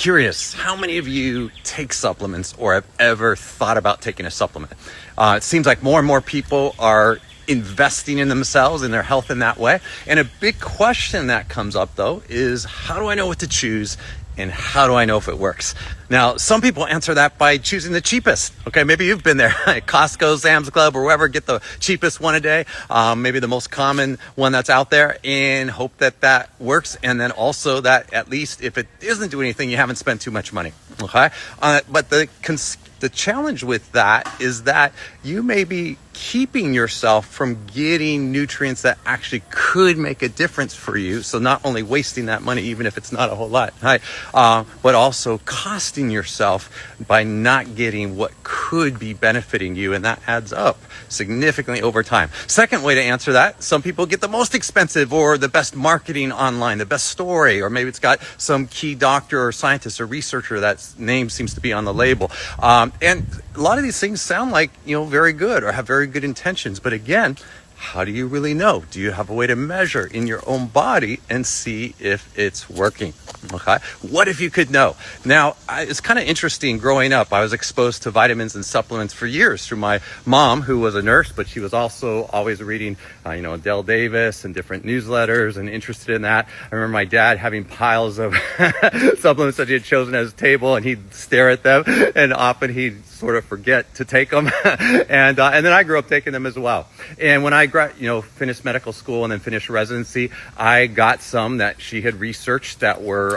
Curious, how many of you take supplements or have ever thought about taking a supplement? It seems like more and more people are investing in themselves and their health in that way. And a big question that comes up though is, how do I know what to choose? And how do I know if it works? Now, some people answer that by choosing the cheapest. Okay, maybe you've been there, Costco, Sam's Club, or wherever, get the cheapest one a day, maybe the most common one that's out there, and hope that that works. And then also that at least if it doesn't do anything, you haven't spent too much money. Okay, but the challenge with that is that you may be keeping yourself from getting nutrients that actually could make a difference for you. So not only wasting that money, even if it's not a whole lot, right? But also costing yourself by not getting what could be benefiting you. And that adds up significantly over time. Second way to answer that, some people get the most expensive or the best marketing online, the best story, or maybe it's got some key doctor or scientist or researcher that name seems to be on the label. And a lot of these things sound like, very good or have very good intentions. But again, how do you really know? Do you have a way to measure in your own body and see if it's working? Okay. What if you could know? Now, it's kind of interesting growing up. I was exposed to vitamins and supplements for years through my mom, who was a nurse, but she was also always reading, Adele Davis and different newsletters and interested in that. I remember my dad having piles of supplements that he had chosen at his table, and he'd stare at them, and often he'd sort of forget to take them. And then I grew up taking them as well. And when I finished medical school and then finished residency, I got some that she had researched that were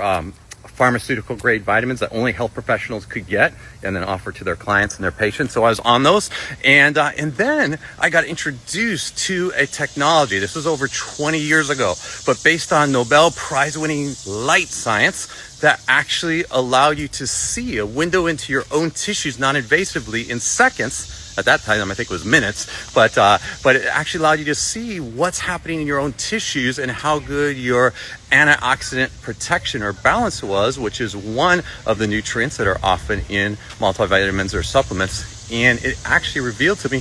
pharmaceutical grade vitamins that only health professionals could get and then offer to their clients and their patients. So I was on those. And then I got introduced to a technology. This was over 20 years ago, but based on Nobel Prize winning light science that actually allow you to see a window into your own tissues non-invasively in seconds. At that time, I think it was minutes, but it actually allowed you to see what's happening in your own tissues and how good your antioxidant protection or balance was, which is one of the nutrients that are often in multivitamins or supplements. And it actually revealed to me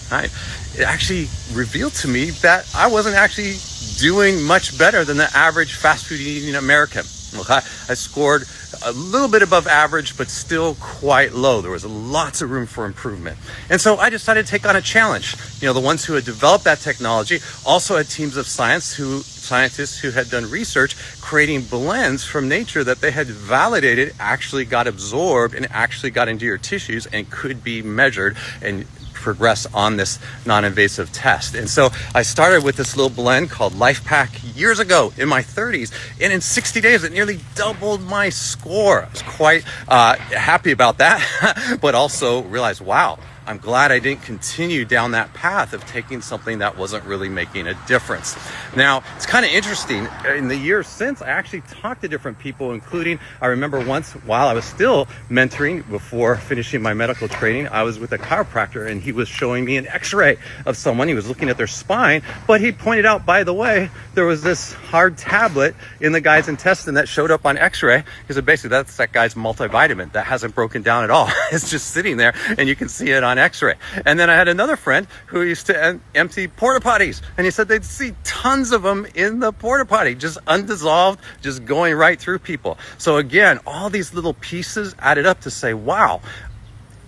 that I wasn't actually doing much better than the average fast food eating American. Okay, I scored a little bit above average, but still quite low. There was lots of room for improvement. And so I decided to take on a challenge. The ones who had developed that technology also had teams of scientists who had done research creating blends from nature that they had validated actually got absorbed and actually got into your tissues and could be measured and progress on this non-invasive test. And so I started with this little blend called LifePak years ago in my 30s, and in 60 days it nearly doubled my score. I was quite happy about that, but also realized, wow, I'm glad I didn't continue down that path of taking something that wasn't really making a difference. Now, it's kind of interesting. In the years since, I actually talked to different people, including, I remember once while I was still mentoring before finishing my medical training, I was with a chiropractor and he was showing me an x-ray of someone. He was looking at their spine, but he pointed out, by the way, there was this hard tablet in the guy's intestine that showed up on x-ray. He said, basically, that's that guy's multivitamin that hasn't broken down at all. It's just sitting there and you can see it on x-ray. And then I had another friend who used to empty porta potties, and he said they'd see tons of them in the porta potty, just undissolved, just going right through people. So again, all these little pieces added up to say, wow,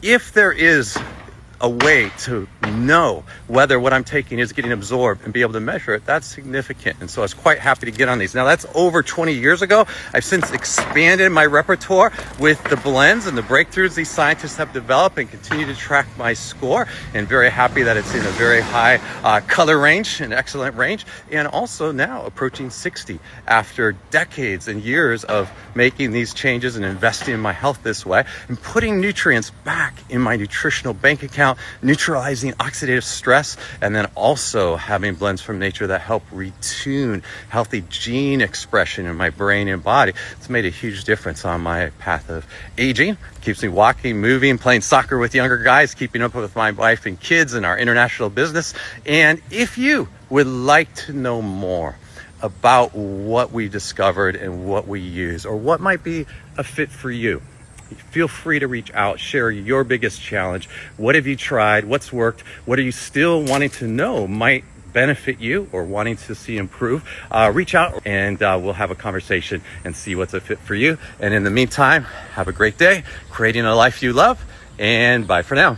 if there is a way to know whether what I'm taking is getting absorbed and be able to measure it, that's significant. And so I was quite happy to get on these. Now that's over 20 years ago. I've since expanded my repertoire with the blends and the breakthroughs these scientists have developed and continue to track my score, and very happy that it's in a very high color range, an excellent range, and also now approaching 60 after decades and years of making these changes and investing in my health this way and putting nutrients back in my nutritional bank account, neutralizing oxidative stress, and then also having blends from nature that help retune healthy gene expression in my brain and body. It's made a huge difference on my path of aging. Keeps me walking, moving, playing soccer with younger guys, keeping up with my wife and kids and our international business. And if you would like to know more about what we discovered and what we use, or what might be a fit for you, feel free to reach out, share your biggest challenge. What have you tried? What's worked? What are you still wanting to know might benefit you or wanting to see improve, reach out and we'll have a conversation and see what's a fit for you. And in the meantime, have a great day, creating a life you love, and bye for now.